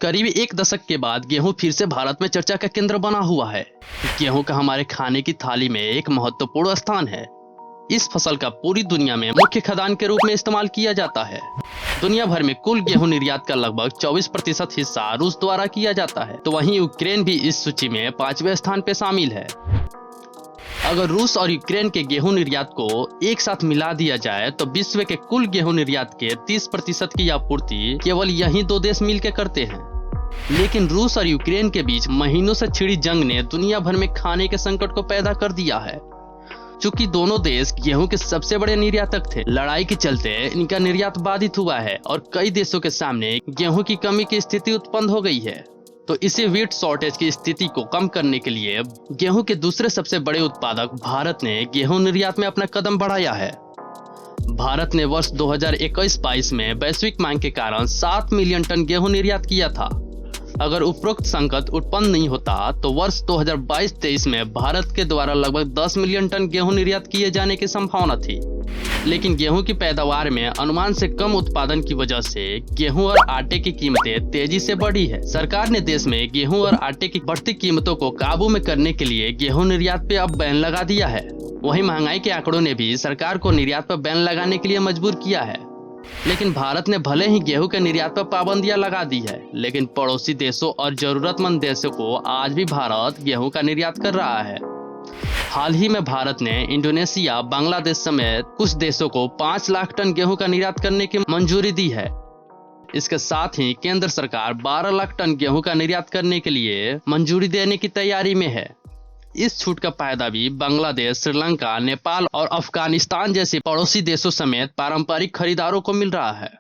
करीब एक दशक के बाद गेहूं फिर से भारत में चर्चा का केंद्र बना हुआ है। गेहूं का हमारे खाने की थाली में एक महत्वपूर्ण स्थान है। इस फसल का पूरी दुनिया में मुख्य खाद्यान्न के रूप में इस्तेमाल किया जाता है। दुनिया भर में कुल गेहूं निर्यात का लगभग 24% हिस्सा रूस द्वारा किया जाता है, तो वहीं यूक्रेन भी इस सूची में 5वें स्थान पे शामिल है। अगर रूस और यूक्रेन के गेहूं निर्यात को एक साथ मिला दिया जाए तो विश्व के कुल गेहूं निर्यात के 30% की आपूर्ति केवल यही दो देश मिलकर करते हैं। लेकिन रूस और यूक्रेन के बीच महीनों से छिड़ी जंग ने दुनिया भर में खाने के संकट को पैदा कर दिया है। चूंकि दोनों देश गेहूं के सबसे बड़े निर्यातक थे, लड़ाई के चलते इनका निर्यात बाधित हुआ है और कई देशों के सामने गेहूं की कमी की स्थिति उत्पन्न हो गई है। तो इसी व्हीट शॉर्टेज की स्थिति को कम करने के लिए गेहूं के दूसरे सबसे बड़े उत्पादक भारत ने गेहूं निर्यात में अपना कदम बढ़ाया है। भारत ने वर्ष 2021-22 में वैश्विक मांग के कारण 7 मिलियन टन गेहूं निर्यात किया था। अगर उपरोक्त संकट उत्पन्न नहीं होता तो वर्ष 2022-23 में भारत के द्वारा लगभग 10 मिलियन टन गेहूं निर्यात किए जाने की संभावना थी। लेकिन गेहूं की पैदावार में अनुमान से कम उत्पादन की वजह से गेहूं और आटे की कीमतें तेजी से बढ़ी है। सरकार ने देश में गेहूं और आटे की बढ़ती कीमतों को काबू में करने के लिए गेहूं निर्यात पे अब बैन लगा दिया है। वहीं महंगाई के आंकड़ों ने भी सरकार को निर्यात पर बैन लगाने के लिए मजबूर किया है। लेकिन भारत ने भले ही गेहूं के निर्यात पर पाबंदियां लगा दी है, लेकिन पड़ोसी देशों और जरूरतमंद देशों को आज भी भारत गेहूं का निर्यात कर रहा है। हाल ही में भारत ने इंडोनेशिया, बांग्लादेश समेत कुछ देशों को 5 लाख टन गेहूं का निर्यात करने की मंजूरी दी है। इसके साथ ही केंद्र सरकार 12 लाख टन गेहूं का निर्यात करने के लिए मंजूरी देने की तैयारी में है। इस छूट का फायदा भी बांग्लादेश, श्रीलंका, नेपाल और अफगानिस्तान जैसे पड़ोसी देशों समेत पारंपरिक खरीदारों को मिल रहा है।